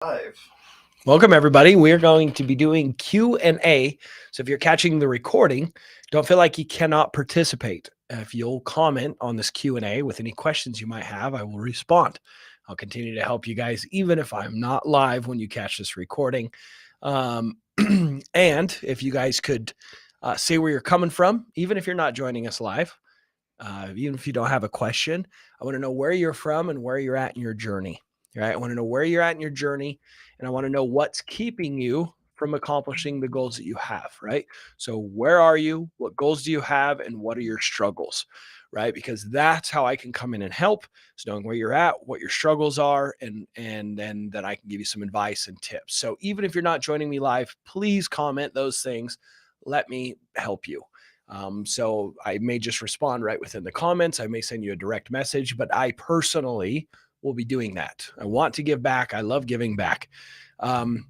Live. Welcome, everybody. We're going to be doing Q&A. So if you're catching the recording, don't feel like you cannot participate. If you'll comment on this Q&A with any questions you might have, I will respond. I'll continue to help you guys, even if I'm not live when you catch this recording. And if you guys could say where you're coming from, even if you're not joining us live, even if you don't have a question, I want to know where you're from and where you're at in your journey. Right? I want to know where you're at in your journey, and I want to know what's keeping you from accomplishing the goals that you have. Right? So, where are you? What goals do you have, and what are your struggles? Right? Because that's how I can come in and help. So, knowing where you're at, what your struggles are, and then that I can give you some advice and tips. So, even if you're not joining me live, please comment those things. Let me help you. So I may just respond right within the comments. I may send you a direct message, but I personally will be doing that. I want to give back. I love giving back. Um,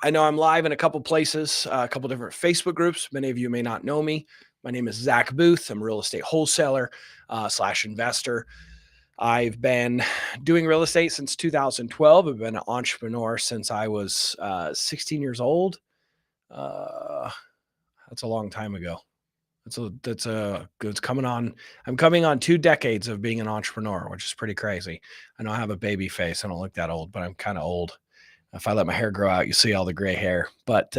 I know I'm live in a couple places, a couple different Facebook groups. Many of you may not know me. My name is Zach Booth. I'm a real estate wholesaler slash investor. I've been doing real estate since 2012. I've been an entrepreneur since I was 16 years old. That's a long time ago. It's coming on. I'm coming on 2 decades of being an entrepreneur, which is pretty crazy. I know I have a baby face. I don't look that old, but I'm kind of old. If I let my hair grow out, you see all the gray hair. But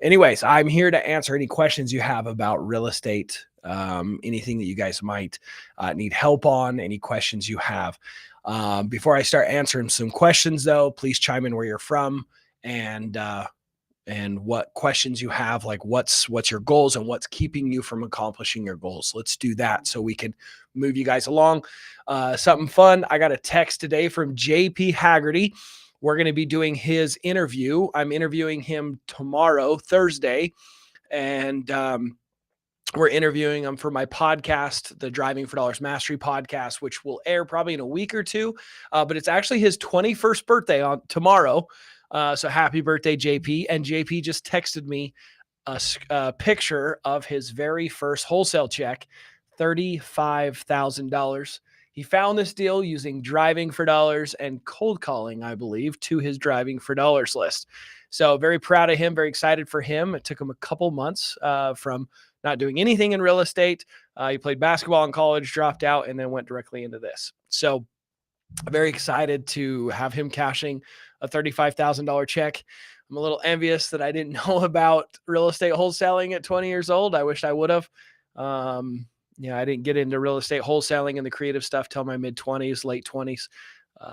anyways, I'm here to answer any questions you have about real estate, anything that you guys might need help on, any questions you have. Before I start answering some questions, though, please chime in where you're from and what questions you have, like what's your goals and what's keeping you from accomplishing your goals. Let's do that so we can move you guys along. Something fun. I got a text today from JP Haggerty. We're going to be doing his interview. I'm interviewing him tomorrow, Thursday, and we're interviewing him for my podcast, the Driving for Dollars Mastery podcast, which will air probably in a week or two. But it's actually his 21st birthday on tomorrow. So happy birthday, JP. And JP just texted me a picture of his very first wholesale check, $35,000. He found this deal using Driving for Dollars and cold calling, I believe, to his Driving for Dollars list. So very proud of him, very excited for him. It took him a couple months from not doing anything in real estate. He played basketball in college, dropped out, and then went directly into this. So very excited to have him cashing a $35,000 check. I'm a little envious that I didn't know about real estate wholesaling at 20 years old. I wish I would have. I didn't get into real estate wholesaling and the creative stuff till my mid 20s, late 20s.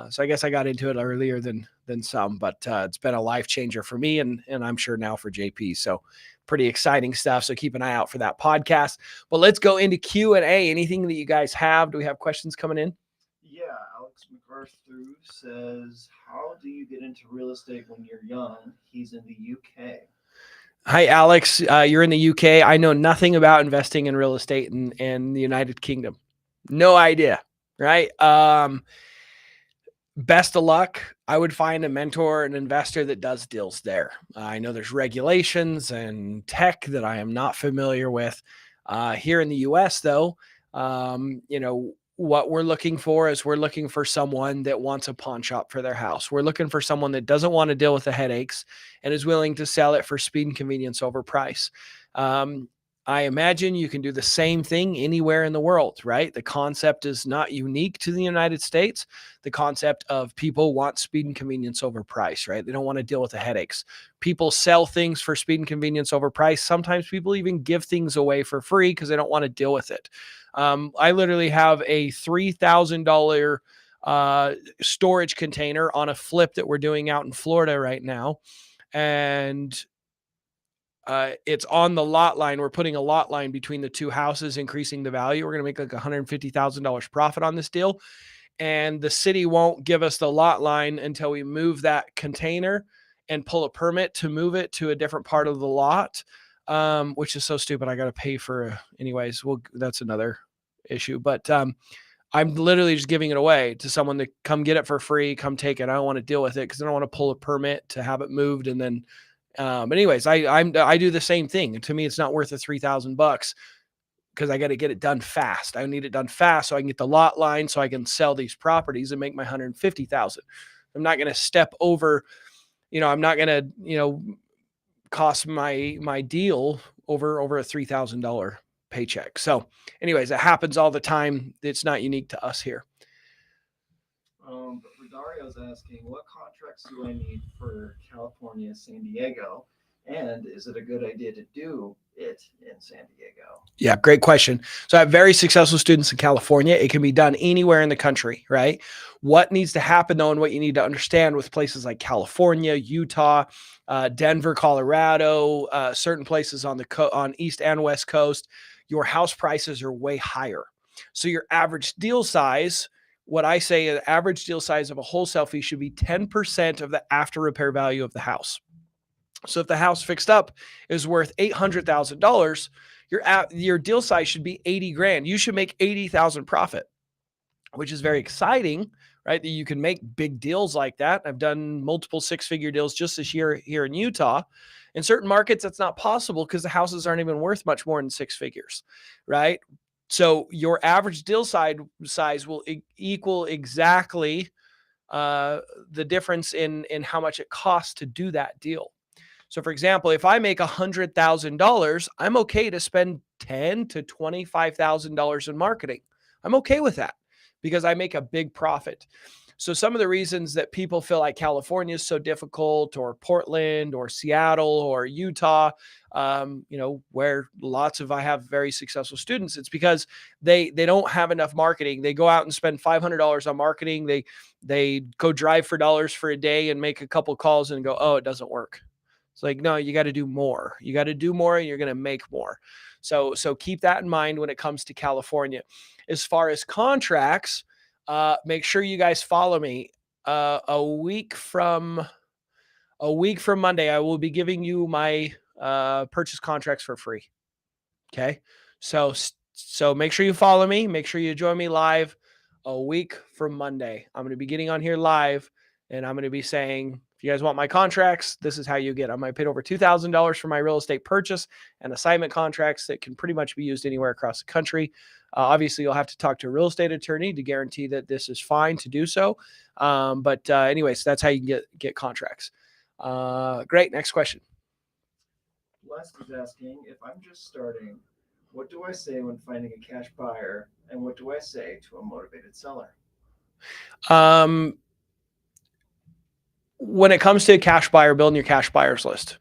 So I guess I got into it earlier than some, but it's been a life changer for me and I'm sure now for JP. So pretty exciting stuff. So keep an eye out for that podcast. But let's go into Q&A. Anything that you guys have? Do we have questions coming in? Yeah, Alex McArthur says, "How do you get into real estate when you're young?" He's in the UK. Hi, Alex. You're in the UK. I know nothing about investing in real estate in the United Kingdom. No idea, right? Best of luck. I would find a mentor, an investor that does deals there. I know there's regulations and tech that I am not familiar with. Here in the US, though, what we're looking for is we're looking for someone that wants a pawn shop for their house. We're looking for someone that doesn't want to deal with the headaches and is willing to sell it for speed and convenience over price. I imagine you can do the same thing anywhere in the world, right? The concept is not unique to the United States. The concept of people want speed and convenience over price, right? They don't want to deal with the headaches. People sell things for speed and convenience over price. Sometimes people even give things away for free because they don't want to deal with it. I literally have a $3,000 storage container on a flip that we're doing out in Florida right now. And it's on the lot line. We're putting a lot line between the two houses, increasing the value. We're going to make like $150,000 profit on this deal. And the city won't give us the lot line until we move that container and pull a permit to move it to a different part of the lot, which is so stupid. I got to pay for anyways. Well, that's another issue. But I'm literally just giving it away to someone to come get it for free, come take it. I don't want to deal with it because I don't want to pull a permit to have it moved and then but anyways, I do the same thing. And to me, it's not worth the $3,000 because I got to get it done fast. I need it done fast so I can get the lot line so I can sell these properties and make my 150,000. I'm not going to step over, I'm not going to, cost my deal over a $3,000 paycheck. So anyways, it happens all the time. It's not unique to us here. But Dario's asking, what contracts do I need for California, San Diego? And is it a good idea to do it in San Diego? Yeah, great question. So I have very successful students in California. It can be done anywhere in the country, right? What needs to happen though, and what you need to understand with places like California, Utah, Denver, Colorado, certain places on on East and West Coast, your house prices are way higher. So your average deal size, what I say, an average deal size of a wholesale fee should be 10% of the after repair value of the house. So if the house fixed up is worth $800,000, your deal size should be 80 grand. You should make 80,000 profit, which is very exciting, right? That you can make big deals like that. I've done multiple six-figure deals just this year here in Utah. In certain markets, that's not possible because the houses aren't even worth much more than six figures, right? So your average deal size will equal exactly the difference in how much it costs to do that deal. So, for example, if I make $100,000, I'm okay to spend $10,000 to $25,000 in marketing. I'm okay with that because I make a big profit. So, some of the reasons that people feel like California is so difficult, or Portland, or Seattle, or Utah, where I have very successful students, it's because they don't have enough marketing. They go out and spend $500 on marketing. They go drive for dollars for a day and make a couple calls and go, oh, it doesn't work. It's like, no, you got to do more. You got to do more and you're going to make more. So keep that in mind when it comes to California. As far as contracts, make sure you guys follow me. A week from Monday, I will be giving you my purchase contracts for free. Okay. So make sure you follow me. Make sure you join me live a week from Monday. I'm going to be getting on here live and I'm going to be saying, if you guys want my contracts, this is how you get them. I paid over $2,000 for my real estate purchase and assignment contracts that can pretty much be used anywhere across the country. Obviously, you'll have to talk to a real estate attorney to guarantee that this is fine to do so. But anyways, that's how you can get contracts. Great. Next question. Les is asking, if I'm just starting, what do I say when finding a cash buyer, and what do I say to a motivated seller? When it comes to a cash buyer, building your cash buyers list,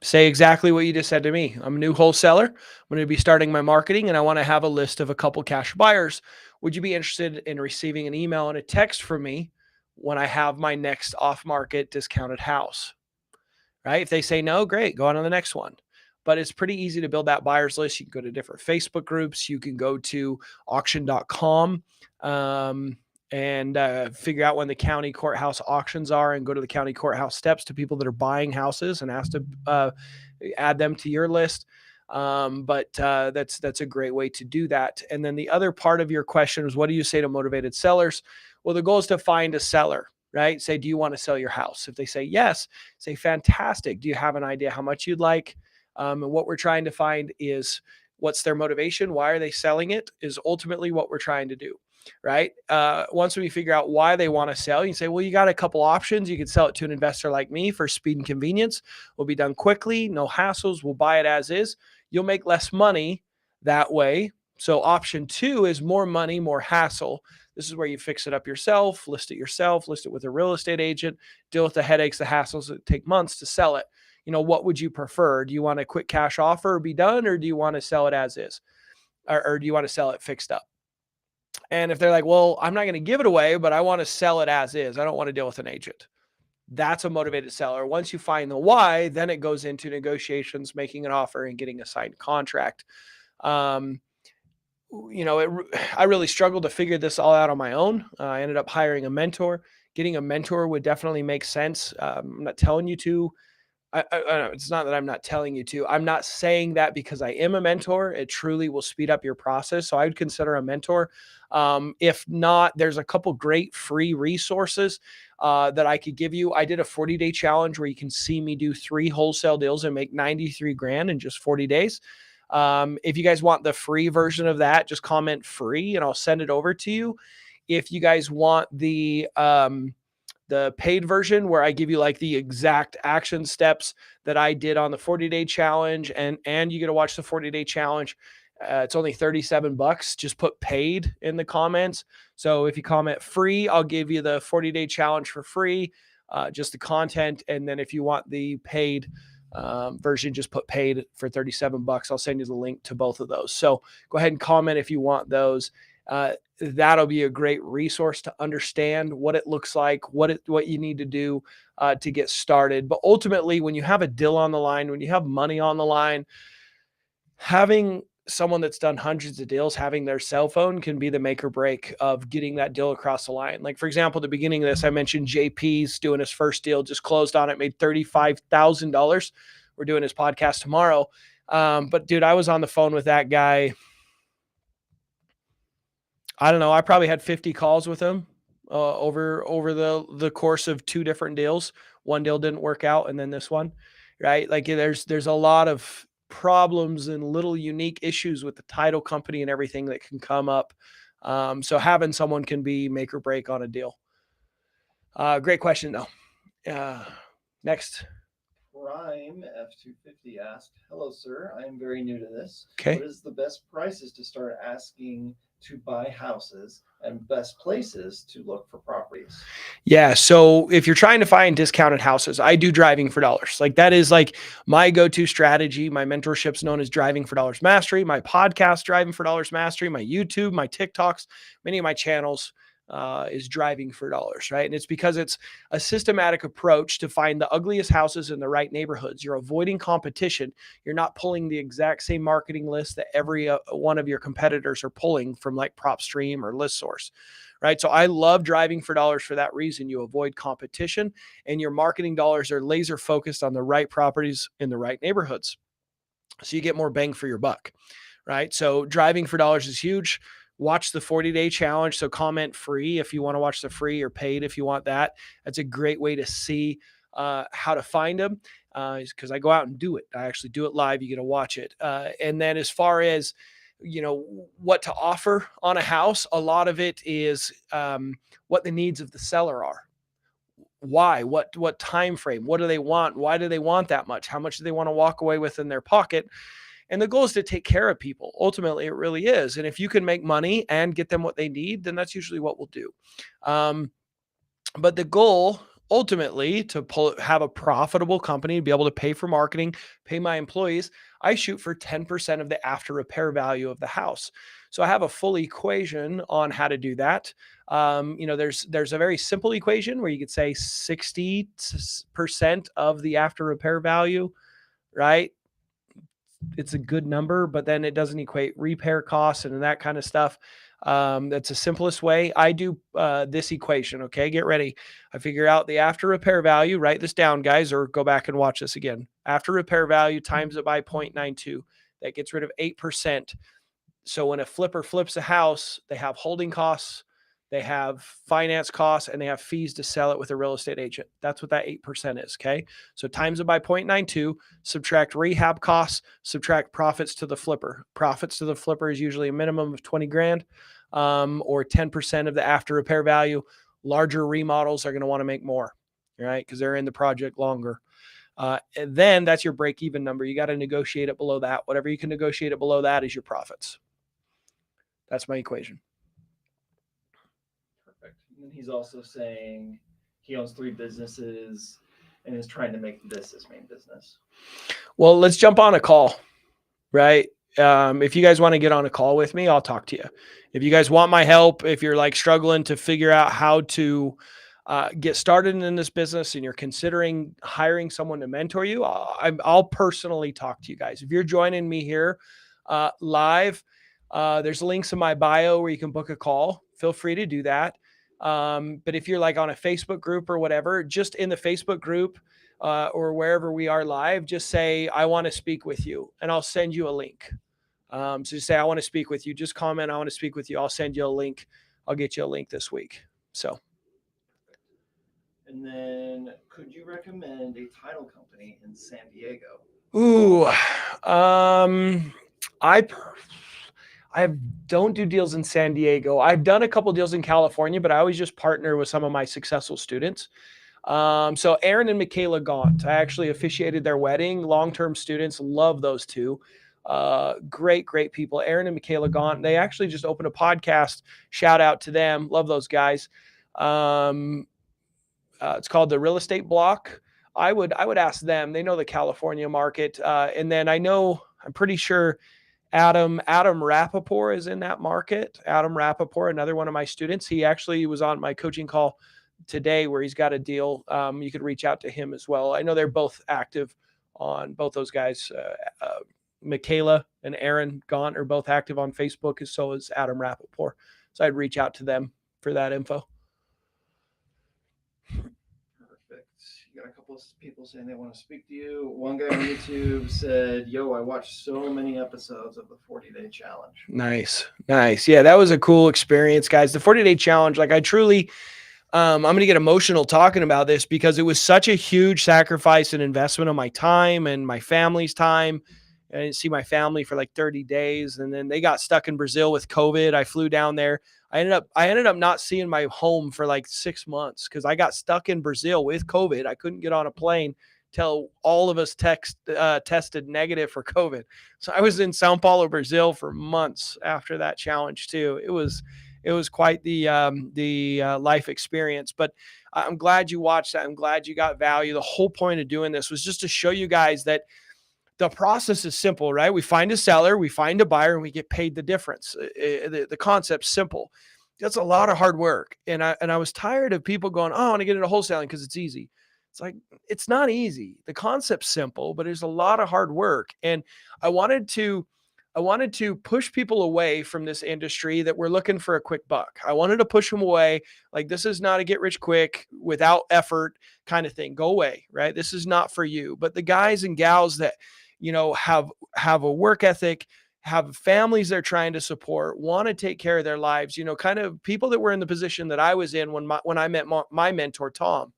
say exactly what you just said to me. I'm a new wholesaler. I'm going to be starting my marketing and I want to have a list of a couple cash buyers. Would you be interested in receiving an email and a text from me when I have my next off-market discounted house? Right? If they say no, great, go on to the next one. But it's pretty easy to build that buyers list. You can go to different Facebook groups. You can go to auction.com. And figure out when the county courthouse auctions are and go to the county courthouse steps to people that are buying houses and ask to add them to your list. But that's a great way to do that. And then the other part of your question is, what do you say to motivated sellers? Well, the goal is to find a seller, right? Say, do you want to sell your house? If they say yes, say, fantastic. Do you have an idea how much you'd like? And what we're trying to find is what's their motivation? Why are they selling it? Is ultimately what we're trying to do. Right. Once we figure out why they want to sell, you say, well, you got a couple options. You can sell it to an investor like me for speed and convenience. Will be done quickly, no hassles. We'll buy it as is. You'll make less money that way. So option 2 is more money, more hassle. This is where you fix it up yourself, list it with a real estate agent, deal with the headaches, the hassles that take months to sell it. What would you prefer? Do you want a quick cash offer or be done, or do you want to sell it as is? Or do you want to sell it fixed up? And if they're like, well, I'm not going to give it away, but I want to sell it as is, I don't want to deal with an agent. That's a motivated seller. Once you find the why, then it goes into negotiations, making an offer and getting a signed contract. I really struggled to figure this all out on my own. I ended up hiring a mentor. Getting a mentor would definitely make sense. I'm not telling you to. It's not that I'm not telling you to. I'm not saying that because I am a mentor. It truly will speed up your process. So I would consider a mentor. If not, there's a couple great free resources that I could give you. I did a 40-day challenge where you can see me do 3 wholesale deals and make 93 grand in just 40 days. If you guys want the free version of that, just comment free and I'll send it over to you. If you guys want the the paid version where I give you like the exact action steps that I did on the 40-day challenge, and you get to watch the 40-day challenge. It's only $37. Just put paid in the comments. So if you comment free, I'll give you the 40-day challenge for free, just the content. And then if you want the paid version, just put paid for $37. I'll send you the link to both of those. So go ahead and comment if you want those. That'll be a great resource to understand what it looks like, what you need to do to get started. But ultimately, when you have a deal on the line, when you have money on the line, having someone that's done hundreds of deals, having their cell phone can be the make or break of getting that deal across the line. Like, for example, at the beginning of this, I mentioned JP's doing his first deal, just closed on it, made $35,000. We're doing his podcast tomorrow. But dude, I was on the phone with that guy. I don't know. I probably had 50 calls with him over the course of 2 different deals. One deal didn't work out, and then this one, right? Like there's a lot of problems and little unique issues with the title company and everything that can come up. So having someone can be make or break on a deal. Great question though. Next. Prime F250 asked, "Hello, sir. I am very new to this. Okay. What is the best prices to start asking to buy houses and best places to look for properties?" Yeah. So if you're trying to find discounted houses, I do driving for dollars. Like that is like my go-to strategy. My mentorship's known as Driving for Dollars Mastery. My podcast, Driving for Dollars Mastery. My YouTube, my TikToks, many of my channels is Driving for Dollars, right? And it's because it's a systematic approach to find the ugliest houses in the right neighborhoods. You're avoiding competition. You're not pulling the exact same marketing list that every one of your competitors are pulling from like PropStream or ListSource. Right. So I love Driving for Dollars for that reason. You avoid competition and your marketing dollars are laser focused on the right properties in the right neighborhoods. So you get more bang for your buck. Right. So Driving for Dollars is huge. Watch the 40-day challenge. So comment free if you want to watch the free, or paid if you want that. That's a great way to see how to find them, because I go out and do it. I actually do it live. You get to watch it. And then as far as what to offer on a house, a lot of it is what the needs of the seller are. Why? What time frame? What do they want? Why do they want that much? How much do they want to walk away with in their pocket? And the goal is to take care of people. Ultimately, it really is. And if you can make money and get them what they need, then that's usually what we'll do. But the goal ultimately to have a profitable company, be able to pay for marketing, pay my employees, I shoot for 10% of the after repair value of the house. So I have a full equation on how to do that. There's a very simple equation where you could say 60% of the after repair value, right? It's a good number, but then it doesn't equate repair costs and that kind of stuff. That's the simplest way. I do this equation. Okay, get ready. I figure out the after repair value. Write this down, guys, or go back and watch this again. After repair value times it by 0.92. That gets rid of 8%. So when a flipper flips a house, they have holding costs, they have finance costs, and they have fees to sell it with a real estate agent. That's what that 8% is. Okay. So times it by 0.92, subtract rehab costs, subtract profits to the flipper. Profits to the flipper is usually a minimum of 20 grand, or 10% of the after repair value. Larger remodels are going to want to make more, right? Because they're in the project longer. And then that's your break even number. You got to negotiate it below that. Whatever you can negotiate it below that is your profits. That's my equation. Perfect. And he's also saying he owns 3 businesses and is trying to make this his main business. Well, let's jump on a call, right? If you guys want to get on a call with me, I'll talk to you. If you guys want my help, if you're like struggling to figure out how to get started in this business and you're considering hiring someone to mentor you, I'll personally talk to you guys. If you're joining me here live, there's links in my bio where you can book a call. Feel free to do that. But if you're like on a Facebook group or whatever, just in the Facebook group or wherever we are live, just say, I want to speak with you, and I'll send you a link. So just say, I want to speak with you. Just comment, I want to speak with you. I'll send you a link. I'll get you a link this week. So. And then could you recommend a title company in San Diego? Ooh, don't do deals in San Diego. I've done a couple deals in California, but I always just partner with some of my successful students. So Aaron and Michaela Gaunt, I actually officiated their wedding. Long-term students, love those two. Great people. Aaron and Michaela Gaunt. They actually just opened a podcast. Shout out to them. Love those guys. It's called the Real Estate Block. I would ask them. They know the California market, and then I'm pretty sure Adam Rappaport is in that market. Adam Rappaport, another one of my students. He actually was on my coaching call today where he's got a deal. You could reach out to him as well. I know they're both active on both those guys. Michaela and Aaron Gaunt are both active on Facebook, as so is Adam Rappaport. So I'd reach out to them for that info. You got a couple of people saying they want to speak to you. One guy on YouTube said, "Yo, I watched so many episodes of the 40-day challenge." Nice. Yeah, that was a cool experience, guys. The 40-day challenge, like I truly, I'm going to get emotional talking about this because it was such a huge sacrifice and investment of my time and my family's time. I didn't see my family for like 30 days. And then they got stuck in Brazil with COVID. I flew down there. I ended up not seeing my home for like 6 months because I got stuck in Brazil with COVID. I couldn't get on a plane till all of us tested negative for COVID. So I was in Sao Paulo, Brazil for months after that challenge too. It was quite the life experience, but I'm glad you watched that. I'm glad you got value. The whole point of doing this was just to show you guys that the process is simple, right? We find a seller, we find a buyer, and we get paid the difference. The concept's simple. That's a lot of hard work. And I was tired of people going, "Oh, I want to get into wholesaling because it's easy." It's like, it's not easy. The concept's simple, but there's a lot of hard work. And I wanted to push people away from this industry that we're looking for a quick buck. I wanted to push them away. Like, this is not a get rich quick without effort kind of thing. Go away, right? This is not for you. But the guys and gals that, have a work ethic, have families they're trying to support, want to take care of their lives, kind of people that were in the position that I was in when I met my mentor, Tom,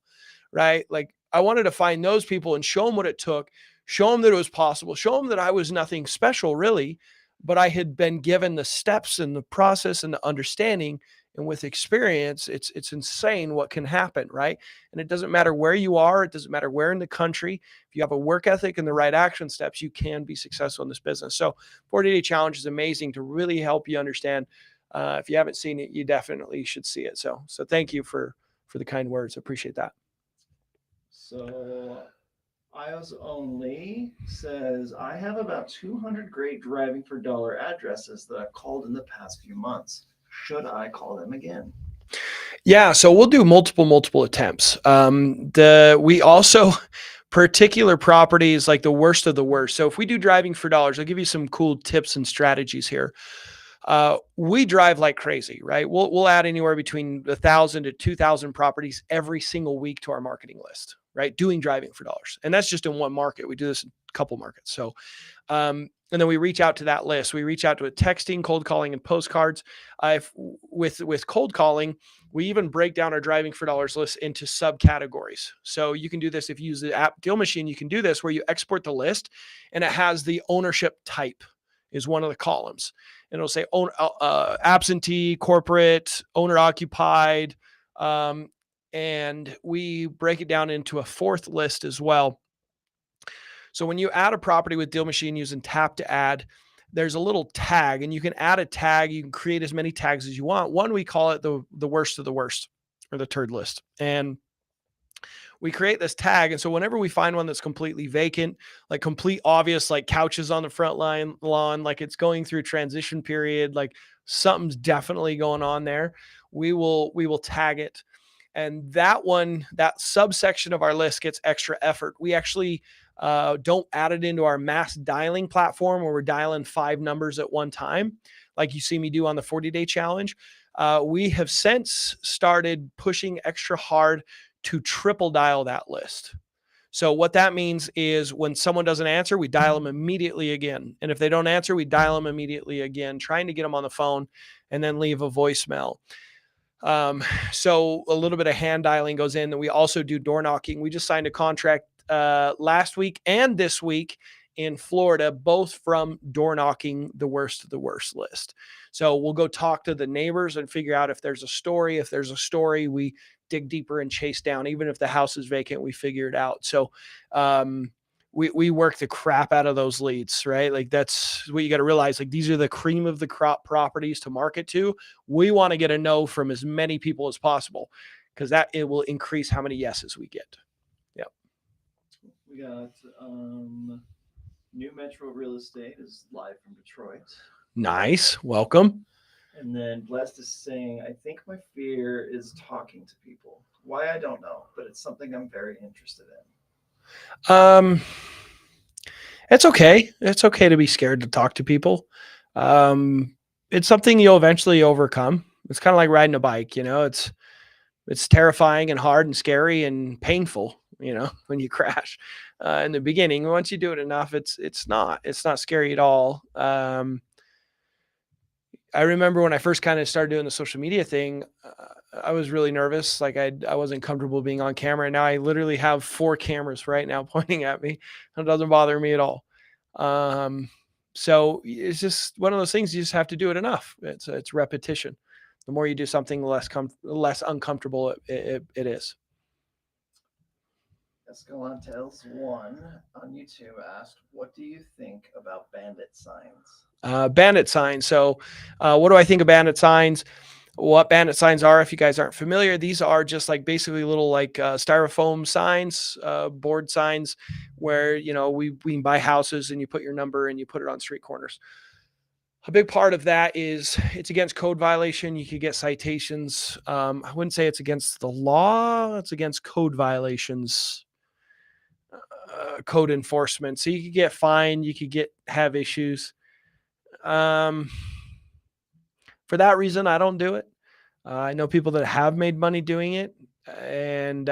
right? Like, I wanted to find those people and show them what it took, show them that it was possible, show them that I was nothing special really, but I had been given the steps and the process and the understanding. And with experience, it's insane what can happen, right? And it doesn't matter where you are. It doesn't matter where in the country. If you have a work ethic and the right action steps, you can be successful in this business. So 40-day challenge is amazing to really help you understand. If you haven't seen it, you definitely should see it. So thank you for the kind words. I appreciate that. So iOS only says, "I have about 200 great driving for dollar addresses that I've called in the past few months. Should I call them again?" Yeah, so we'll do multiple attempts. We also particular properties like the worst of the worst. So if we do driving for dollars, I'll give you some cool tips and strategies here. We drive like crazy, right? We'll add anywhere between 1,000 to 2,000 properties every single week to our marketing list, right? Doing driving for dollars, and that's just in one market. We do this in a couple markets. So, and then we reach out to that list. We reach out to it texting, cold calling, and postcards. With cold calling, we even break down our driving for dollars list into subcategories. So you can do this if you use the app Deal Machine. You can do this where you export the list, and it has the ownership type is one of the columns, and it'll say absentee, corporate, owner occupied, and we break it down into a fourth list as well. So when you add a property with Deal Machine using Tap to Add, there's a little tag, and you can add a tag. You can create as many tags as you want. One, we call it the worst of the worst, or the turd list. And we create this tag. And so whenever we find one that's completely vacant, like complete obvious, like couches on the front lawn, like it's going through transition period, like something's definitely going on there, we will tag it. And that subsection of our list gets extra effort. We actually don't add it into our mass dialing platform where we're dialing 5 numbers at one time, like you see me do on the 40-day challenge. We have since started pushing extra hard to triple dial that list. So what that means is when someone doesn't answer, we dial them immediately again. And if they don't answer, we dial them immediately again, trying to get them on the phone and then leave a voicemail. So a little bit of hand dialing goes in. And we also do door knocking. We just signed a contract last week and this week in Florida, both from door knocking the worst of the worst list. So we'll go talk to the neighbors and figure out if there's a story. If there's a story, we dig deeper and chase down. Even if the house is vacant, we figure it out. So we work the crap out of those leads, right? Like that's what you got to realize. Like these are the cream of the crop properties to market to. We want to get a no from as many people as possible because that it will increase how many yeses we get. Yep. We got New Metro Real Estate is live from Detroit. Nice. Welcome. And then Blessed is saying, I think my fear is talking to people. Why, I don't know, but it's something I'm very interested in. It's okay. It's okay to be scared to talk to people. It's something you'll eventually overcome. It's kind of like riding a bike, it's terrifying and hard and scary and painful, when you crash in the beginning. Once you do it enough, it's not scary at all. I remember when I first kind of started doing the social media thing, I was really nervous. Like I wasn't comfortable being on camera. And now I literally have 4 cameras right now pointing at me. It doesn't bother me at all. So it's just one of those things. You just have to do it enough. It's repetition. The more you do something, the less uncomfortable it is. Escalantes 1 on YouTube asked, what do you think about bandit signs? Bandit signs. So what do I think of bandit signs? What bandit signs are, if you guys aren't familiar, these are just like basically little like styrofoam signs, board signs where, we can buy houses and you put your number and you put it on street corners. A big part of that is it's against code violation. You could get citations. I wouldn't say it's against the law. It's against code violations, code enforcement. So you could get fined. You could have issues. For that reason, I don't do it. I know people that have made money doing it, and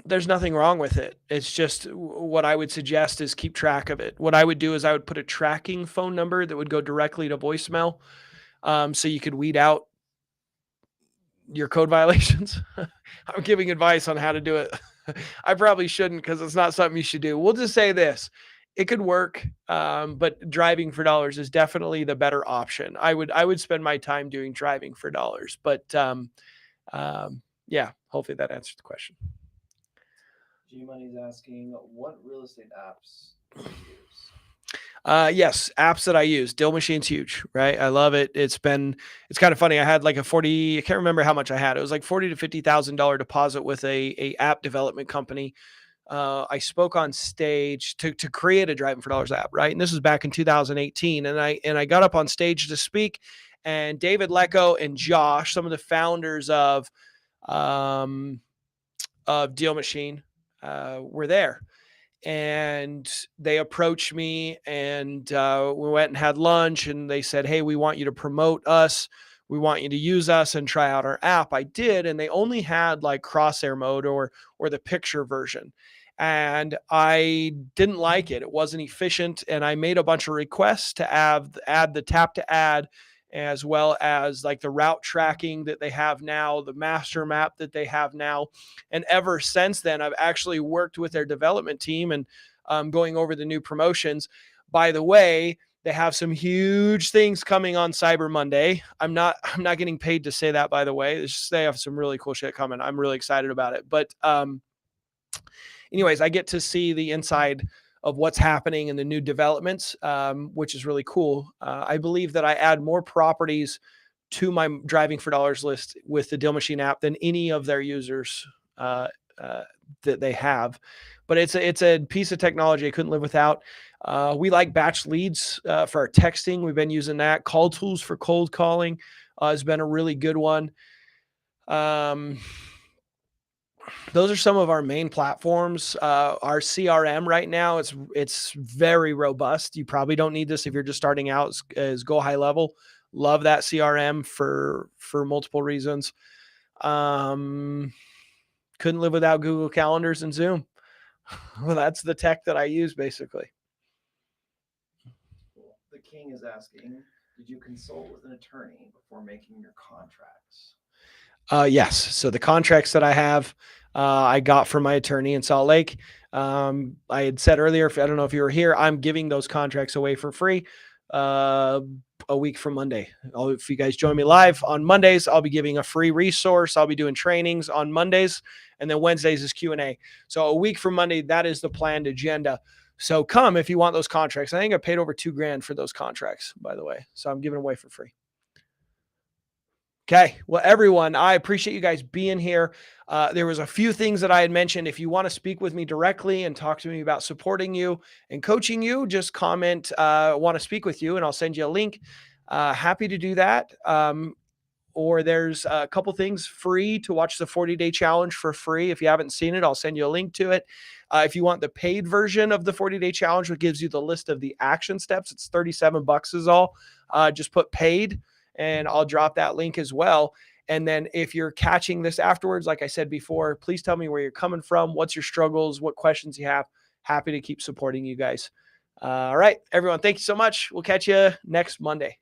there's nothing wrong with it. It's just what I would suggest is keep track of it. What I would do is I would put a tracking phone number that would go directly to voicemail, so you could weed out your code violations. I'm giving advice on how to do it. I probably shouldn't because it's not something you should do. We'll just say this. It could work, but driving for dollars is definitely the better option. I would spend my time doing driving for dollars, but yeah, hopefully that answers the question. G Money's asking, what real estate apps do you use? Yes, apps that I use. Deal Machine's huge, right? I love it. It's kind of funny. I had like I can't remember how much I had. It was like $40,000 to $50,000 deposit with a app development company. I spoke on stage to create a Driving for Dollars app, right? And this was back in 2018. And I got up on stage to speak, and David Lecco and Josh, some of the founders of Deal Machine, were there. And they approached me, and we went and had lunch, and they said, hey, we want you to promote us. We want you to use us and try out our app. I did. And they only had like crosshair mode or the picture version. And I didn't like it. It wasn't efficient. And I made a bunch of requests to add the tap to add, as well as like the route tracking that they have now, the master map that they have now. And ever since then, I've actually worked with their development team and going over the new promotions. By the way, they have some huge things coming on Cyber Monday. I'm not getting paid to say that, by the way. It's just they have some really cool shit coming. I'm really excited about it. But anyways, I get to see the inside of what's happening in the new developments, which is really cool. I believe that I add more properties to my Driving for Dollars list with the Deal Machine app than any of their users that they have. But it's a piece of technology I couldn't live without. We like batch leads for our texting. We've been using that. Call tools for cold calling has been a really good one. Those are some of our main platforms. Our CRM right now, it's very robust. You probably don't need this if you're just starting out as Go High Level. Love that CRM for multiple reasons. Couldn't live without Google Calendars and Zoom. Well, that's the tech that I use basically. Cool. The King is asking, did you consult with an attorney before making your contracts? Yes. So the contracts that I have, I got from my attorney in Salt Lake. I had said earlier, I don't know if you were here, I'm giving those contracts away for free a week from Monday. If you guys join me live on Mondays, I'll be giving a free resource. I'll be doing trainings on Mondays, and then Wednesdays is Q&A. So a week from Monday, that is the planned agenda. So come if you want those contracts. I think I paid over $2,000 for those contracts, by the way. So I'm giving away for free. Okay. Well, everyone, I appreciate you guys being here. There was a few things that I had mentioned. If you want to speak with me directly and talk to me about supporting you and coaching you, just comment, want to speak with you, and I'll send you a link. Happy to do that. Or there's a couple things free to watch the 40-day challenge for free. If you haven't seen it, I'll send you a link to it. If you want the paid version of the 40-day challenge, which gives you the list of the action steps, it's $37 is all. Just put paid, and I'll drop that link as well. And then if you're catching this afterwards, like I said before, please tell me where you're coming from, what's your struggles, what questions you have. Happy to keep supporting you guys. All right, everyone, thank you so much. We'll catch you next Monday.